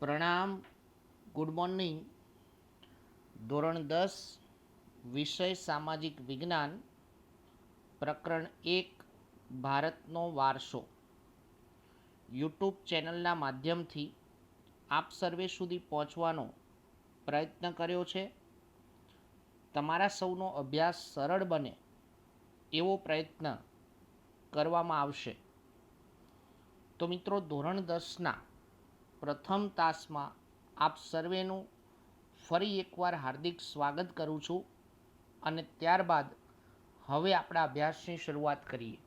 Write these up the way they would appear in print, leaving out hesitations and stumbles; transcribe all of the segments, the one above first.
પ્રણામ. Good morning. ધોરણ 10 વિષય સામાજિક વિજ્ઞાન, પ્રકરણ 1 ભારતનો વારસો યુટ્યુબ ચેનલના માધ્યમથી આપ સર્વે સુધી પહોંચવાનો પ્રયત્ન કર્યો છે. તમારા સૌનો અભ્યાસ સરળ બને એવો પ્રયત્ન કરવામાં આવશે. તો મિત્રો, ધોરણ 10ના પ્રથમ તાસમાં આપ સર્વેનું ફરી એકવાર હાર્દિક સ્વાગત કરું છું અને ત્યારબાદ હવે આપણા અભ્યાસની શરૂઆત કરીએ.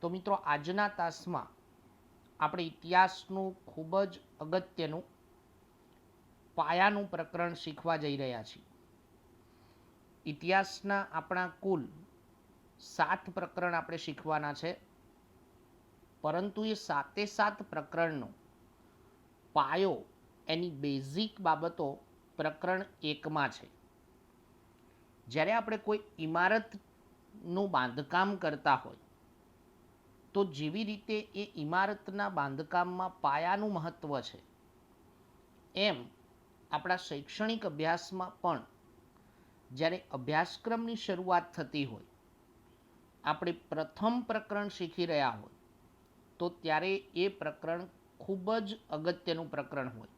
તો મિત્રો, આજના તાસમાં આપણે ઇતિહાસનું ખૂબ જ અગત્યનું પાયાનું પ્રકરણ શીખવા જઈ રહ્યા છીએ. ઇતિહાસના આપણા કુલ 7 પ્રકરણ આપણે શીખવાના છે, પરંતુ એ 7 પ્રકરણનો પાયો, એની બેઝિક બાબતો પ્રકરણ 1માં છે. જ્યારે આપણે કોઈ ઇમારતનું બાંધકામ કરતા હોય તો જેવી રીતે એ ઇમારતના બાંધકામમાં પાયાનું મહત્ત્વ છે, એમ આપણા શૈક્ષણિક અભ્યાસમાં પણ જ્યારે અભ્યાસક્રમની શરૂઆત થતી હોય, આપણે પ્રથમ પ્રકરણ શીખી રહ્યા હોય તો ત્યારે એ પ્રકરણ ખૂબ જ અગત્યનું પ્રકરણ હોય.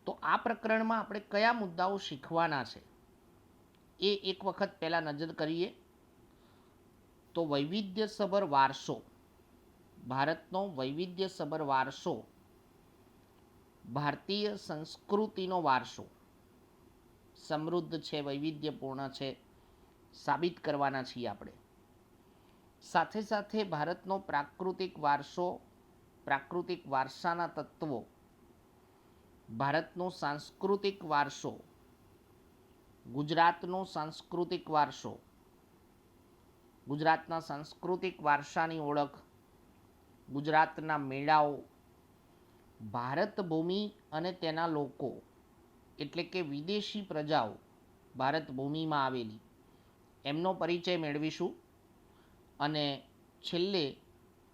તો આ પ્રકરણમાં આપણે કયા મુદ્દાઓ શીખવાના છે એ એક વખત પહેલાં નજર કરીએ. તો વૈવિધ્યસભર વારસો, ભારતનો વૈવિધ્યસભર વારસો, ભારતીય સંસ્કૃતિનો વારસો સમૃદ્ધ છે, વૈવિધ્યપૂર્ણ છે, સાબિત કરવાના છીએ આપણે. સાથે સાથે ભારતનો પ્રાકૃતિક વારસો, પ્રાકૃતિક વારસાના તત્વો, ભારતનો સાંસ્કૃતિક વારસો, ગુજરાતનો સાંસ્કૃતિક વારસો, ગુજરાતના સાંસ્કૃતિક વારસાની ઓળખ, ગુજરાતના મેળાઓ, ભારત ભૂમિ અને તેના લોકો એટલે કે વિદેશી પ્રજાઓ ભારત ભૂમિમાં આવેલી, એમનો પરિચય મેળવીશું. અને છેલ્લે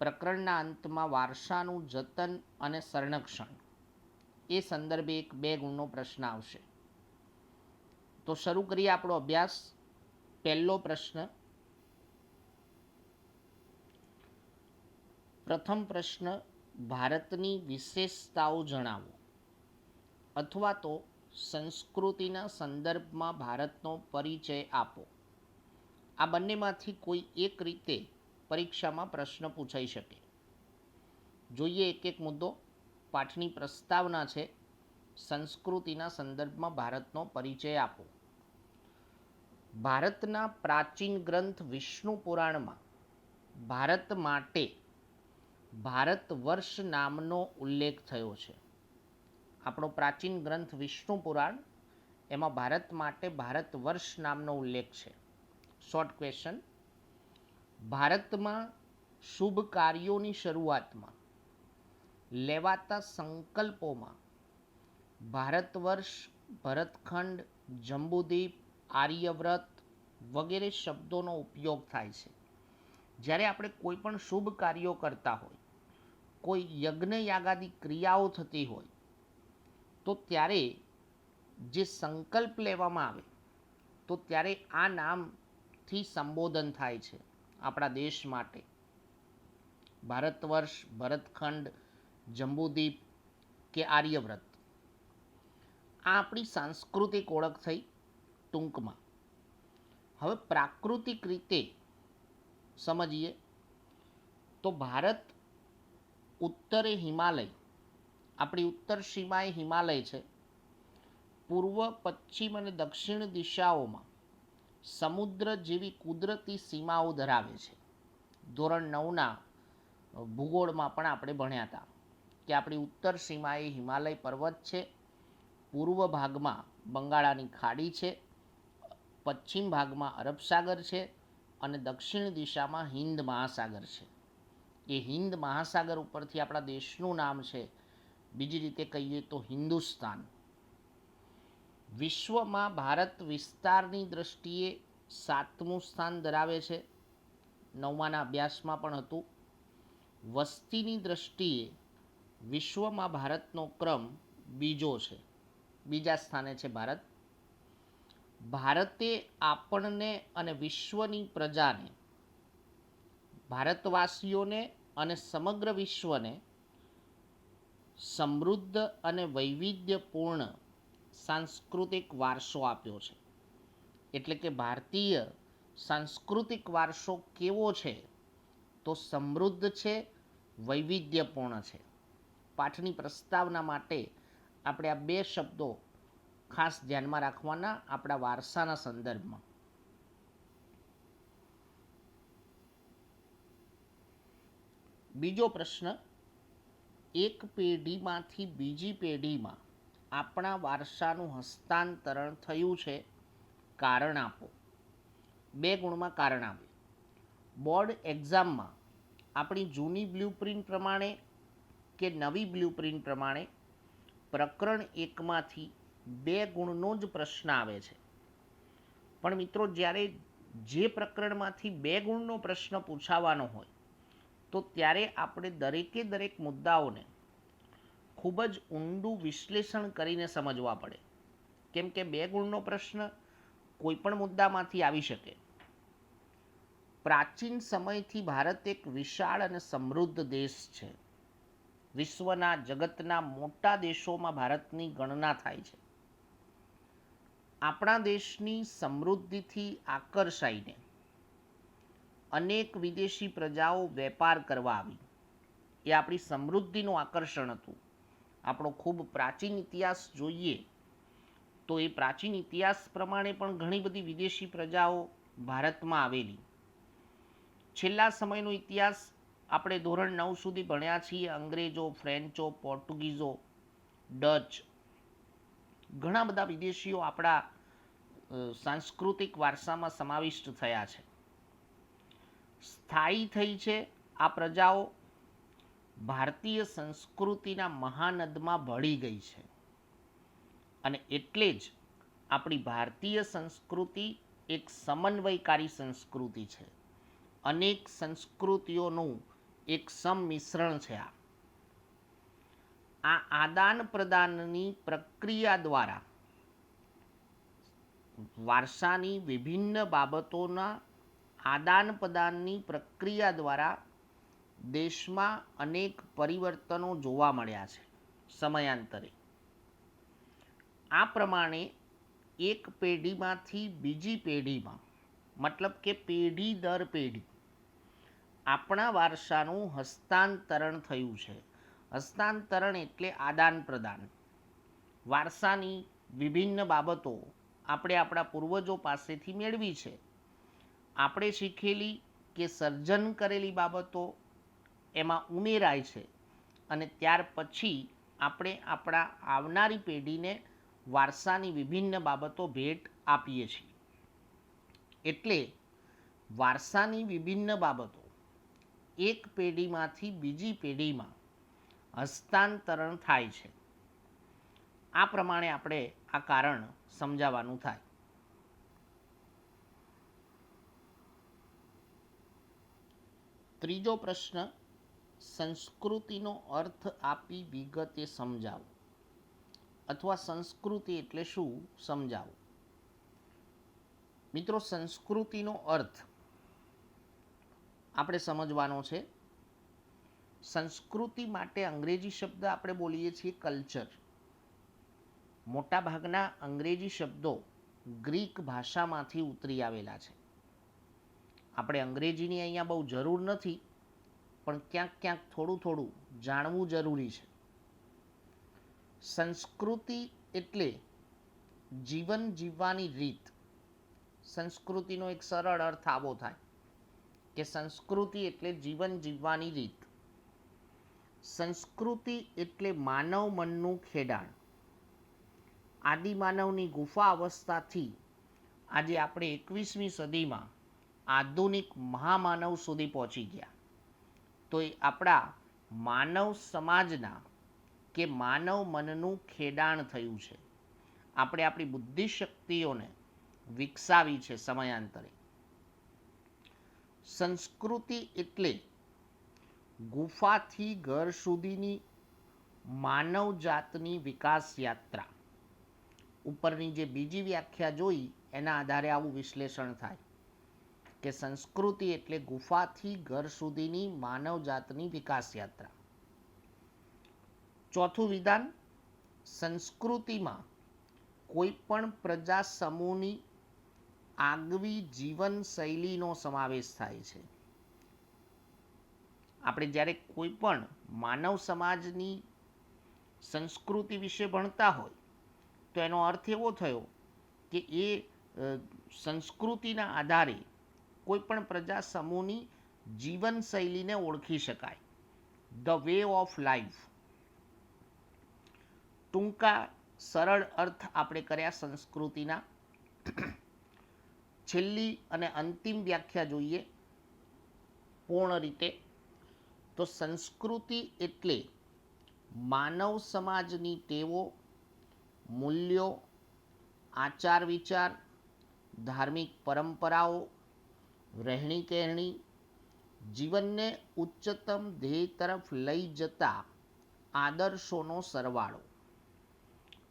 પ્રકરણના અંતમાં વારસાનું જતન અને સંરક્ષણ એ સંદર્ભે 1-2 ગુણનો પ્રશ્ન આવશે. તો શરૂ કરીએ આપણો અભ્યાસ. પહેલો પ્રશ્ન. પ્રથમ પ્રશ્ન, ભારતની વિશેષતાઓ જણાવો, અથવા તો સંસ્કૃતિના સંદર્ભમાં ભારતનો પરિચય આપો. આ બંનેમાંથી કોઈ એક રીતે પરીક્ષામાં પ્રશ્ન પૂછાઈ શકે. જોઈએ એક એક મુદ્દો. પાઠની પ્રસ્તાવના છે, સંસ્કૃતિના સંદર્ભમાં ભારતનો પરિચય આપો. ભારતના પ્રાચીન ગ્રંથ વિષ્ણુ પુરાણમાં ભારત માટે ભારત વર્ષ નામનો ઉલ્લેખ થયો છે. આપણો પ્રાચીન ગ્રંથ વિષ્ણુ પુરાણ, એમાં ભારત માટે ભારત વર્ષ નામનો ઉલ્લેખ છે. Short question. ભારતમાં શુભ કાર્યોની શરૂઆતમાં લેવાતા સંકલ્પોમાં ભારત વર્ષ, ભરતખંડ, જંબુદ્વીપ, આર્યવ્રત વગેરે શબ્દોનો ઉપયોગ થાય છે. જ્યારે આપણે કોઈ પણ શુભ કાર્યો કરતા હોય, કોઈ યજ્ઞ યાગાદી ક્રિયાઓ થતી હોય, તો ત્યારે જે સંકલ્પ લેવામાં આવે તો ત્યારે આ નામથી સંબોધન થાય છે આપણા દેશ માટે. ભારત વર્ષ, ભરતખંડ, જંબુદ્વીપ કે આર્યવ્રત. આ આપણી સાંસ્કૃતિક ઓળખ થઈ ટૂંકમાં. હવે પ્રાકૃતિક રીતે સમજીએ તો ભારત ઉત્તરે હિમાલય, આપણી ઉત્તર સીમાએ હિમાલય છે. પૂર્વ, પશ્ચિમ અને દક્ષિણ દિશાઓમાં સમુદ્ર જેવી કુદરતી સીમાઓ ધરાવે છે. ધોરણ 9ના ભૂગોળમાં પણ આપણે ભણ્યા હતા કે આપણી ઉત્તર સીમાએ હિમાલય પર્વત છે, પૂર્વ ભાગમાં બંગાળાની ખાડી છે, પશ્ચિમ ભાગમાં અરબ સાગર છે અને દક્ષિણ દિશામાં હિન્દ મહાસાગર છે. એ હિન્દ મહાસાગર ઉપરથી આપણા દેશનું નામ છે. બીજી રીતે કહીએ તો હિન્દુસ્તાન. વિશ્વમાં ભારત વિસ્તારની દૃષ્ટિએ 7મું સ્થાન ધરાવે છે. 9માના અભ્યાસમાં પણ હતું. વસ્તીની દૃષ્ટિએ વિશ્વમાં ભારતનો ક્રમ બીજો છે, બીજા સ્થાને છે ભારત. ભારતે આપણને અને વિશ્વની પ્રજાને, ભારતવાસીઓને અને સમગ્ર વિશ્વને સમૃદ્ધ અને વૈવિધ્યપૂર્ણ સાંસ્કૃતિક વારસો આપ્યો છે. એટલે કે ભારતીય સાંસ્કૃતિક વારસો કેવો છે? તો સમૃદ્ધ છે, વૈવિધ્યપૂર્ણ છે. પાઠની પ્રસ્તાવના માટે આપણે આ બે શબ્દો ખાસ ધ્યાનમાં રાખવાના આપણા વારસાના સંદર્ભમાં. બીજો પ્રશ્ન, એક પેઢીમાંથી બીજી પેઢીમાં આપણા વારસાનું હસ્તાંતરણ થયું છે, કારણ આપો. 2 ગુણમાં કારણ આપે. બોર્ડ એક્ઝામમાં આપણી જૂની બ્લુપ્રિન્ટ પ્રમાણે કે નવી બ્લુપ્રિન્ટ પ્રમાણે પ્રકરણ 1માંથી 2 ગુણનો જ પ્રશ્ન આવે છે. પણ મિત્રો, જ્યારે જે પ્રકરણમાંથી 2 ગુણનો પ્રશ્ન પૂછાવાનો હોય તો ત્યારે આપણે દરેકે દરેક મુદ્દાઓને ખૂબ જ ઊંડું વિશ્લેષણ કરીને સમજવા પડે. કેમ કે 2 ગુણનો પ્રશ્ન કોઈ પણ મુદ્દામાંથી આવી શકે. પ્રાચીન સમયથી ભારત એક વિશાળ અને સમૃદ્ધ દેશ છે. વિશ્વના જગતના મોટા દેશોમાં ભારતની ગણના થાય છે. આપણા દેશની સમૃદ્ધિથી આકર્ષાઈને અનેક વિદેશી પ્રજાઓ વેપાર કરવા આવી. એ આપણી સમૃદ્ધિનું આકર્ષણ હતું. આપણો ખૂબ પ્રાચીન ઇતિહાસ જોઈએ તો એ પ્રાચીન ઇતિહાસ પ્રમાણે પણ ઘણી બધી વિદેશી પ્રજાઓ ભારતમાં આવેલી. છેલ્લા સમયનો ઇતિહાસ આપણે ધોરણ 9 સુધી ભણ્યા છીએ. અંગ્રેજો, ફ્રેન્ચો, પોર્ટુગીઝો, ડચ, ઘણા બધા વિદેશીઓ આપણા સાંસ્કૃતિક વારસામાં સમાવિષ્ટ થયા છે, સ્થાયી થઈ છે. આ પ્રજાઓ ભારતીય સંસ્કૃતિના મહાનદમાં ભળી ગઈ છે. અને એટલે જ આપણી ભારતીય સંસ્કૃતિ એક સમન્વયકારી સંસ્કૃતિ છે. અનેક સંસ્કૃતિઓનું એક સંમિશ્રણ છે. આ આદાન પ્રદાનની પ્રક્રિયા દ્વારા, વારસાની વિભિન્ન બાબતોના આદાન પ્રદાનની પ્રક્રિયા દ્વારા દેશમાં અનેક પરિવર્તનો જોવા મળ્યા છે સમયાંતરે. આ પ્રમાણે એક પેઢીમાંથી બીજી પેઢીમાં, મતલબ કે પેઢી દર પેઢી આપણા વારસાનું હસ્તાંતરણ થયું છે. હસ્તાંતરણ એટલે આદાન પ્રદાન. વારસાની વિભિન્ન બાબતો આપણે આપણા પૂર્વજો પાસેથી મેળવી છે. આપણે શીખેલી કે સર્જન કરેલી બાબતો એમાં ઉમેરાય છે અને ત્યાર પછી આપણે આપણા આવનારી પેઢીને વારસાની વિભિન્ન બાબતો ભેટ આપીએ છીએ. એટલે વારસાની વિભિન્ન બાબતો એક પેઢીમાંથી બીજી પેઢીમાં હસ્તાંતરણ થાય છે. આ પ્રમાણે આપણે આ કારણ સમજાવવાનું થાય. ત્રીજો પ્રશ્ન, સંસ્કૃતિનો અર્થ આપી વિગતે સમજાવો, અથવા સંસ્કૃતિ એટલે શું સમજાવો. મિત્રો, સંસ્કૃતિનો અર્થ આપણે સમજવાનો છે. સંસ્કૃતિ માટે અંગ્રેજી શબ્દ આપણે બોલીએ છીએ કલ્ચર. મોટાભાગના અંગ્રેજી શબ્દો ગ્રીક ભાષામાંથી ઉતરી આવેલા છે. આપણે અંગ્રેજીની અહીંયા બહુ જરૂર નથી, પણ ક્યાંક ક્યાંક થોડું થોડું જાણવું જરૂરી છે. સંસ્કૃતિ એટલે જીવન જીવવાની રીત. સંસ્કૃતિનો એક સરળ અર્થ આવો થાય કે સંસ્કૃતિ એટલે જીવન જીવવાની રીત. સંસ્કૃતિ એટલે માનવ મનનું ખેડાણ. આદિમાનવની ગુફા અવસ્થાથી આજે આપણે 21મી સદીમાં આધુનિક મહામાનવ સુધી પહોંચી ગયા. તો એ આપણા માનવ સમાજના કે માનવ મનનું ખેડાણ થયું છે. આપણે આપણી બુદ્ધિશક્તિઓને વિકસાવી છે સમયાંતરે. સંસ્કૃતિ એટલે ગુફાથી ઘર સુધીની માનવ જાતની વિકાસ યાત્રા. ઉપરની જે બીજી વ્યાખ્યા જોઈ એના આધારે આવું વિશ્લેષણ થાય કે સંસ્કૃતિ એટલે ગુફાથી ઘર સુધીની માનવ જાતની વિકાસ યાત્રા. ચોથું વિધાન, સંસ્કૃતિમાં કોઈ પણ પ્રજા સમૂહની આગવી જીવન શૈલીનો સમાવેશ થાય છે. આપણે જ્યારે કોઈ પણ માનવ સમાજની સંસ્કૃતિ વિશે ભણતા હોય તો એનો અર્થ એવો થયો કે એ સંસ્કૃતિના આધારે કોઈ પણ પ્રજા સમૂહની જીવનશૈલીને ઓળખી શકાય. The way of life. ટૂંકા સરળ અર્થ આપણે કર્યા સંસ્કૃતિના. છેલ્લી અને અંતિમ વ્યાખ્યા જોઈએ પૂર્ણ રીતે તો સંસ્કૃતિ એટલે માનવ સમાજની ટેવો, મૂલ્યો, આચાર વિચાર, ધાર્મિક પરંપરાઓ, રહેણી કહેણી, જીવનને ઉચ્ચતમ ધ્યેય તરફ લઈ જતા આદર્શોનો સરવાળો.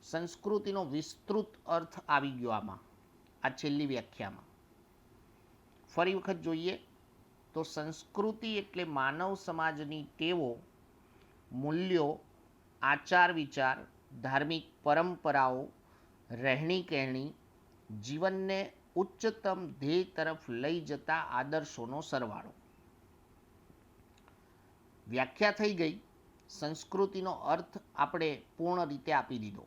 સંસ્કૃતિનો વિસ્તૃત અર્થ આવી ગયો આમાં, આ છેલ્લી વ્યાખ્યામાં. ફરી વખત જોઈએ તો સંસ્કૃતિ એટલે માનવ સમાજની ટેવો, મૂલ્યો, આચાર વિચાર, ધાર્મિક પરંપરાઓ, રહેણી કહેણી, જીવનને ઉચ્ચતમ ધ્યેય તરફ લઈ જતા આદર્શોનો સરવાળો. વ્યાખ્યા થઈ ગઈ. સંસ્કૃતિનો અર્થ આપણે પૂર્ણ રીતે આપી દીધો.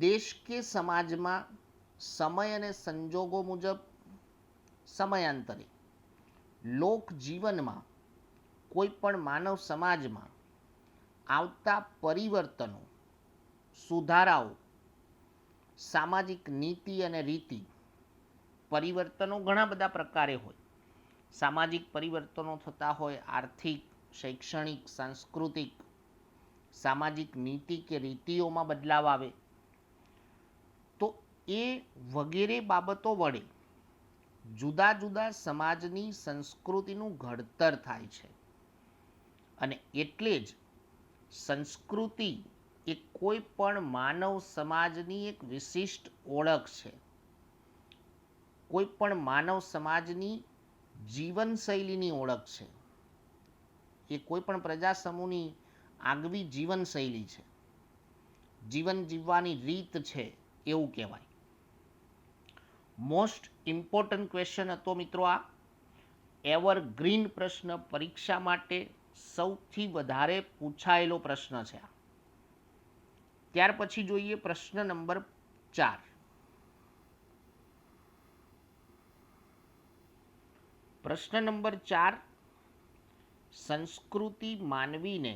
દેશ કે સમાજમાં સમય અને સંજોગો મુજબ સમયાંતરે લોક જીવનમાં કોઈ પણ માનવ સમાજમાં આવતા પરિવર્તનો, સુધારાઓ, સામાજિક નીતિ અને રીતિ. પરિવર્તનો ઘણા બધા પ્રકારે હોય. સામાજિક પરિવર્તનો થતા હોય, આર્થિક, શૈક્ષણિક, સાંસ્કૃતિક. સામાજિક નીતિ કે રીતિઓમાં બદલાવ આવે તો એ વગેરે બાબતો વડે જુદા જુદા સમાજની સંસ્કૃતિનું ઘડતર થાય છે. અને એટલે જ સંસ્કૃતિ એ કોઈ પણ માનવ સમાજની એક વિશિષ્ટ ઓળખ છે. કોઈ પણ માનવ સમાજની જીવનશૈલીની ઓળખ છે. એ કોઈ પણ પ્રજા સમૂહની આગવી જીવનશૈલી છે, જીવન જીવવાની રીત છે એવું કહેવાય. મોસ્ટ ઇમ્પોર્ટન્ટ ક્વેશ્ચન હતો મિત્રો આ. એવરગ્રીન પ્રશ્ન, પરીક્ષા માટે સૌથી વધારે પૂછાયેલો પ્રશ્ન છે આ. ત્યાર પછી જોઈએ પ્રશ્ન નંબર 4. પ્રશ્ન નંબર 4, સંસ્કૃતિ માનવીને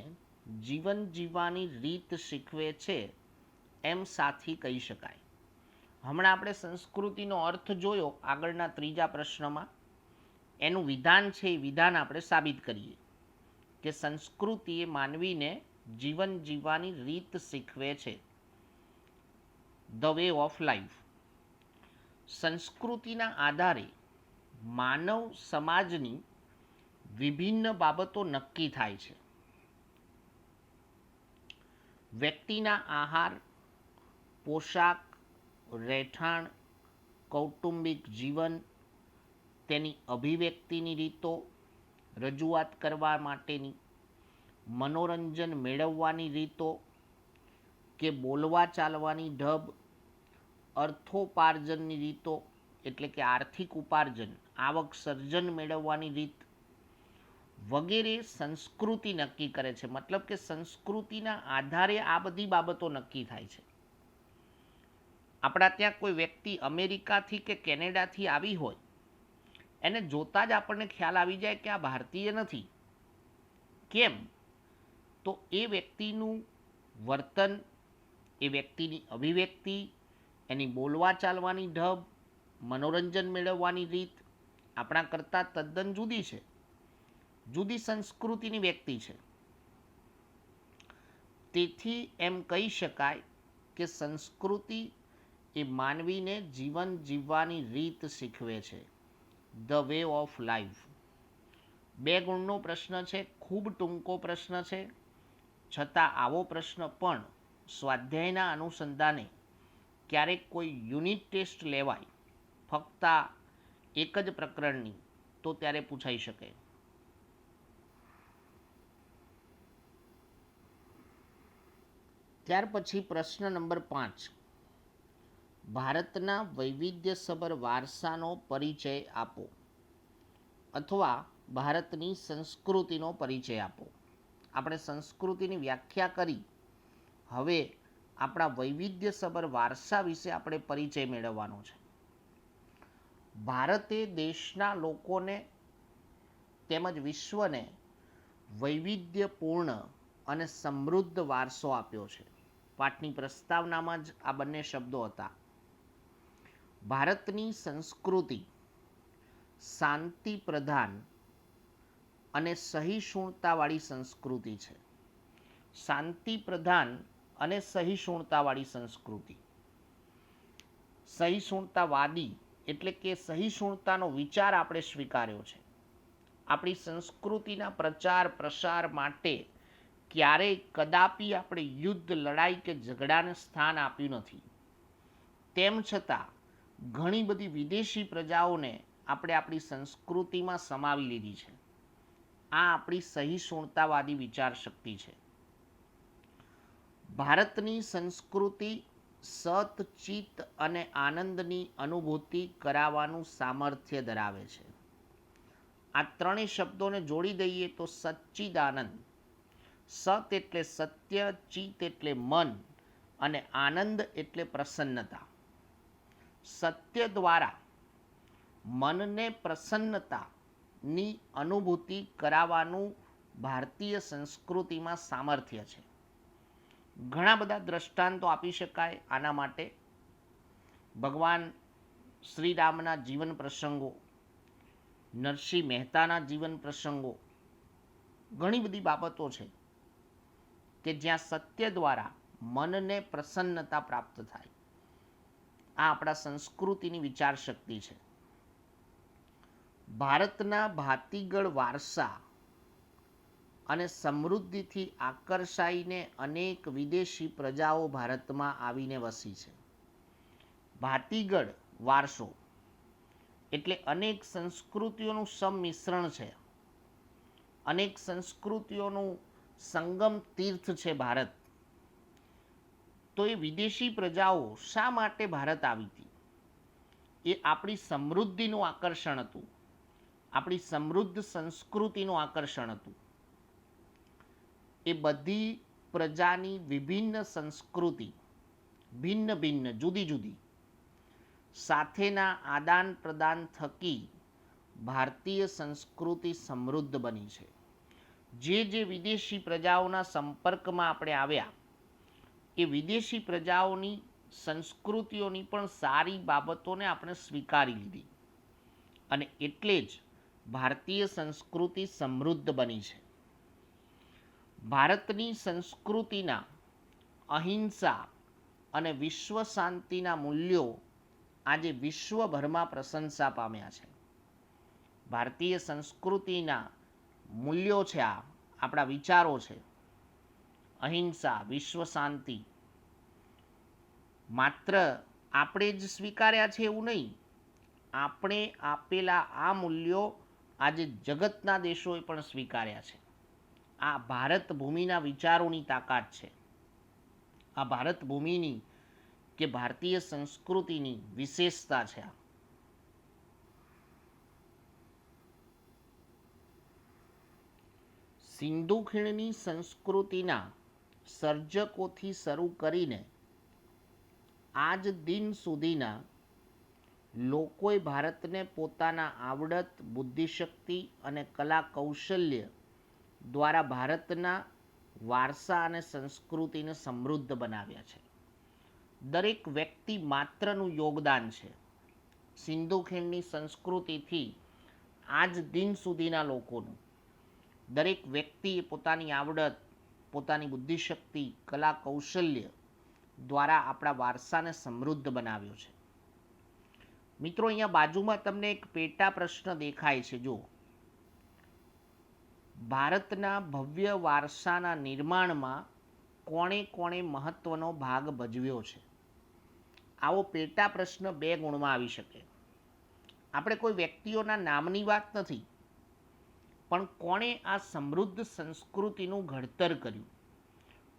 જીવન જીવવાની રીત શીખવે છે એમ સાથી કહી શકાય. હમણાં આપણે સંસ્કૃતિનો અર્થ જોયો આગળના ત્રીજા પ્રશ્નમાં. એનું વિધાન છે એ વિધાન આપણે સાબિત કરીએ કે સંસ્કૃતિ એ માનવીને જીવન જીવવાની રીત શીખવે છે. The way of life. સંસ્કૃતિના આધારે માનવ સમાજની વિભિન્ન બાબતો નક્કી થાય છે. વ્યક્તિના આહાર, પોશાક, રહેઠાણ, કૌટુંબિક જીવન, તેની અભિવ્યક્તિની રીતો, રજૂઆત કરવા માટેની, મનોરંજન મેળવવાની રીતો કે બોલવા ચાલવાની ઢબ, અર્થોપાર્જનની રીતો એટલે કે આર્થિક ઉપાર્જન, આવક સર્જન મેળવવાની રીત વગેરે સંસ્કૃતિ નક્કી કરે છે. મતલબ કે સંસ્કૃતિના આધારે આ બધી બાબતો નક્કી થાય છે. આપણા ત્યાં કોઈ વ્યક્તિ અમેરિકાથી કે કેનેડાથી આવી હોય, એને જોતાં જ આપણને ખ્યાલ આવી જાય કે આ ભારતીય નથી. કેમ? તો એ વ્યક્તિનું વર્તન, એ વ્યક્તિની અભિવ્યક્તિ, એની બોલવા ચાલવાની ઢબ, મનોરંજન મેળવવાની રીત આપણા કરતાં તદ્દન જુદી છે. જુદી સંસ્કૃતિની વ્યક્તિ છે. તેથી એમ કહી શકાય કે સંસ્કૃતિ એ માનવીને જીવન જીવવાની રીત શીખવે છે. The way of life. 2 ગુણનો પ્રશ્ન છે, ખૂબ ટૂંકો પ્રશ્ન છે. છતાં આવો પ્રશ્ન પણ સ્વાધ્યાયના અનુસંધાને ક્યારેક કોઈ યુનિટ ટેસ્ટ લેવાય ફક્ત એક જ પ્રકરણની તો ત્યારે પૂછાઈ શકે. ત્યાર પછી પ્રશ્ન નંબર 5, ભારતના વૈવિધ્યસભર વારસાનો પરિચય આપો અથવા ભારતની સંસ્કૃતિનો પરિચય આપો. આપણે સંસ્કૃતિની વ્યાખ્યા કરી, હવે આપણા વૈવિધ્યસભર વારસા વિશે આપણે પરિચય મેળવવાનો છે. ભારતે દેશના લોકોને તેમજ વિશ્વને વૈવિધ્યપૂર્ણ અને સમૃદ્ધ વારસો આપ્યો છે. પાઠની પ્રસ્તાવનામાં જ આ બંને શબ્દો હતા. ભારતની સંસ્કૃતિ શાંતિ પ્રધાન અને સહિષ્ણુતાવાળી સંસ્કૃતિ છે. શાંતિ પ્રધાન અને સહિષ્ણુતાવાળી સંસ્કૃતિ. સહિષ્ણુતાવાદી એટલે કે સહિષ્ણુતાનો વિચાર આપણે સ્વીકાર્યો છે. આપણી સંસ્કૃતિના પ્રચાર પ્રસાર માટે ક્યારેય કદાપી આપણે યુદ્ધ, લડાઈ કે ઝઘડાને સ્થાન આપ્યું નથી. તેમ છતાં ઘણી બધી વિદેશી પ્રજાઓને આપણે આપણી સંસ્કૃતિમાં સમાવી લીધી છે. આ આપણી સહિષ્ણુતાવાદી વિચાર શક્તિ છે. ભારતની સંસ્કૃતિ સત, ચિત્ત અને આનંદની અનુભૂતિ કરાવવાનું સામર્થ્ય ધરાવે છે. આ ત્રણેય શબ્દોને જોડી દઈએ તો સચ્ચિદાનંદ. સત એટલે સત્ય, ચિત્ત એટલે મન અને આનંદ એટલે પ્રસન્નતા. સત્ય દ્વારા મનને પ્રસન્નતાની અનુભૂતિ કરાવવાનું ભારતીય સંસ્કૃતિમાં સામર્થ્ય છે. ઘણા બધા દ્રષ્ટાંતો આપી શકાય આના માટે. ભગવાન શ્રીરામના જીવન પ્રસંગો, નરસિંહ મહેતાના જીવન પ્રસંગો, ઘણી બધી બાબતો છે કે જ્યાં સત્ય દ્વારા મનને પ્રસન્નતા પ્રાપ્ત થાય. આ આપણા સંસ્કૃતિની વિચાર શક્તિ છે. ભારતના ભાતીગળ વારસા અને સમૃદ્ધિથી આકર્ષાઈને અનેક વિદેશી પ્રજાઓ ભારતમાં આવીને વસી છે. ભાતીગળ વારસો એટલે અનેક સંસ્કૃતિઓનું સંમિશ્રણ છે. અનેક સંસ્કૃતિઓનું સંગમ તીર્થ છે ભારત. તો એ વિદેશી પ્રજાઓ શા માટે ભારત આવી હતી? એ આપણી સમૃદ્ધિનું આકર્ષણ હતું, આપણી સમૃદ્ધ સંસ્કૃતિનું આકર્ષણ હતું. એ બધી પ્રજાની વિભિન્ન સંસ્કૃતિ, ભિન્ન ભિન્ન જુદી જુદી સાથેના આદાન પ્રદાન થકી ભારતીય સંસ્કૃતિ સમૃદ્ધ બની છે. જે વિદેશી પ્રજાઓના સંપર્કમાં આપણે આવ્યા, એ વિદેશી પ્રજાઓની સંસ્કૃતિઓની પણ સારી બાબતોને આપણે સ્વીકારી લીધી અને એટલે જ ભારતીય સંસ્કૃતિ સમૃદ્ધ બની છે. ભારતની સંસ્કૃતિના અહિંસા અને વિશ્વ શાંતિના મૂલ્યો આજે વિશ્વભરમાં પ્રશંસા પામ્યા છે. ભારતીય સંસ્કૃતિના મૂલ્યો છે, આ આપણા વિચારો છે. અહિંસા, વિશ્વ શાંતિ માત્ર આપણે જ સ્વીકાર્યા છે એવું નહીં. આપણે આપેલા આ મૂલ્યો આજે જગતના દેશોએ પણ સ્વીકાર્યા છે. આ ભારત ભૂમિના વિચારોની તાકાત છે. આ ભારત ભૂમિની કે ભારતીય સંસ્કૃતિની વિશેષતા છે. સિંધુ ખીણની સંસ્કૃતિના સર્જકોથી શરૂ કરીને આજ દિન સુધીના લોકોએ ભારતને પોતાના આવડત, બુદ્ધિશક્તિ અને કલા કૌશલ્ય દ્વારા ભારતના વારસા અને સંસ્કૃતિને સમૃદ્ધ બનાવ્યા છે. દરેક વ્યક્તિ માત્રનું યોગદાન છે. સિંધુ ખીણની સંસ્કૃતિથી આજ દિન સુધીના લોકોનું દરેક વ્યક્તિએ પોતાની આવડત, પોતાની બુદ્ધિશક્તિ, કલા કૌશલ્ય દ્વારા આપણા વારસાને સમૃદ્ધ બનાવ્યો છે. મિત્રો, અહીંયા બાજુમાં તમને એક પેટા પ્રશ્ન દેખાય છે. જો ભારતના ભવ્ય વારસાના નિર્માણમાં કોણે કોણે મહત્વનો ભાગ ભજવ્યો છે? આવો પેટા પ્રશ્ન 2 ગુણમાં આવી શકે. આપણે કોઈ વ્યક્તિઓના નામની વાત નથી, પણ કોણે આ સમૃદ્ધ સંસ્કૃતિનું ઘડતર કર્યું,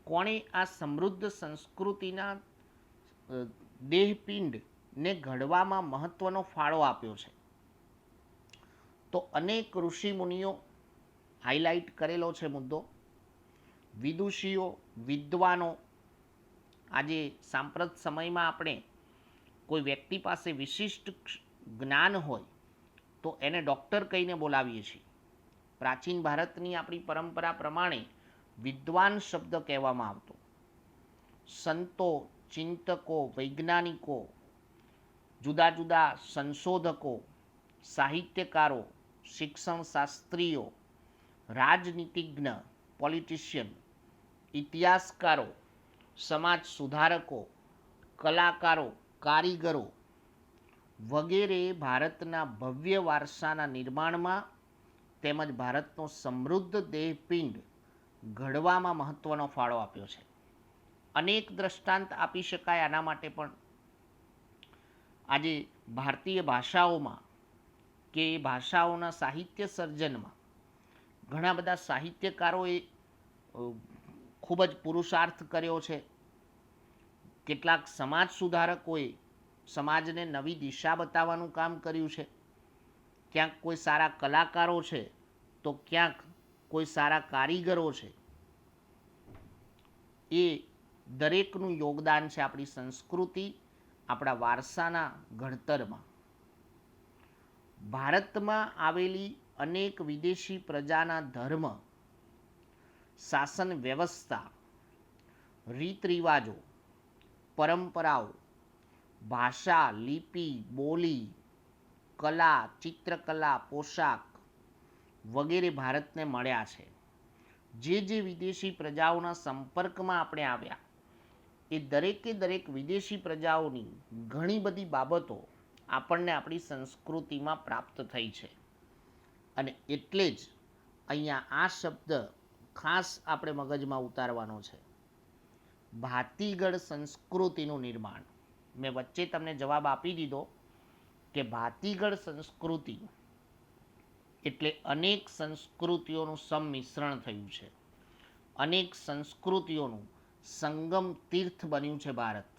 કોણે આ સમૃદ્ધ સંસ્કૃતિના દેહપિંડને ઘડવામાં મહત્વનો ફાળો આપ્યો છે. તો અનેક ઋષિમુનિઓ હાઇલાઇટ કરેલો છે મુદ્દો. વિદુષીઓ, વિદ્વાનો. આજે સાંપ્રત સમયમાં આપણે કોઈ વ્યક્તિ પાસે વિશિષ્ટ જ્ઞાન હોય તો એને ડૉક્ટર કહીને બોલાવીએ છીએ. પ્રાચીન ભારતની આપણી પરંપરા પ્રમાણે વિદ્વાન શબ્દ કહેવામાં આવતો. સંતો, ચિંતકો, વૈજ્ઞાનિકો, જુદા જુદા સંશોધકો, સાહિત્યકારો, શિક્ષણ શાસ્ત્રીઓ, રાજનીતિજ્ઞ, પોલિટિશિયન, ઇતિહાસકારો, સમાજ સુધારકો, કલાકારો, કારીગરો વગેરે ભારતના ભવ્ય વારસાના નિર્માણમાં તેમજ ભારતનો સમૃદ્ધ દેહપિંડ ઘડવામાં મહત્વનો ફાળો આપ્યો છે. અનેક દ્રષ્ટાંત આપી શકાય આના માટે પણ. આજે ભારતીય ભાષાઓમાં કે ભાષાઓના સાહિત્ય સર્જનમાં ઘણા બધા સાહિત્યકારોએ ખૂબ જ પુરુષાર્થ કર્યો છે. કેટલાક સમાજ સુધારકોએ સમાજને નવી દિશા બતાવવાનું કામ કર્યું છે. ક્યાંક કોઈ સારા કલાકારો છે તો ક્યાંક કોઈ સારા કારીગરો છે. એ દરેકનું યોગદાન છે આપણી સંસ્કૃતિ, આપણા વારસાના ઘડતરમાં. ભારતમાં આવેલી અનેક વિદેશી પ્રજાના ધર્મ, શાસન વ્યવસ્થા, રીત રિવાજો, પરંપરાઓ, ભાષા, લિપિ, બોલી, કલા, ચિત્રકલા, પોશાક વગેરે ભારતને મળ્યા છે. જે જે વિદેશી પ્રજાઓના સંપર્કમાં આપણે આવ્યા એ દરેકે દરેક વિદેશી પ્રજાઓની ઘણી બધી બાબતો આપણને આપણી સંસ્કૃતિમાં પ્રાપ્ત થઈ છે. અને એટલે જ અહીંયા આ શબ્દ ખાસ આપણે મગજમાં ઉતારવાનો છે. ભાતીગળ સંસ્કૃતિનું નિર્માણ. મેં વચ્ચે તમને જવાબ આપી દીધો કે ભાતીગળ સંસ્કૃતિ એટલે અનેક સંસ્કૃતિઓનું સંમિશ્રણ થયું છે. અનેક સંસ્કૃતિઓનું સંગમ તીર્થ બન્યું છે ભારત.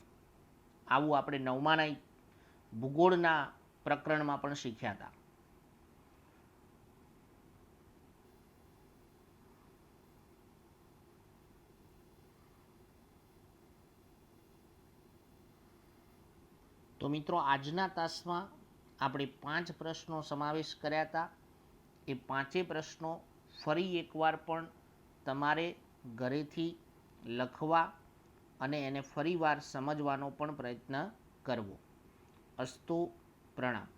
આવું આપણે 9માના ભૂગોળના પ્રકરણમાં પણ શીખ્યા હતા. તો મિત્રો, આજના તાસમાં આપણે 5 પ્રશ્નો સમાવેશ કર્યા હતા. એ 5 પ્રશ્નો ફરી એકવાર પણ તમારે ઘરેથી લખવા અને એને ફરીવાર સમજવાનો પણ પ્રયત્ન કરવો. અસ્તુ, પ્રણામ.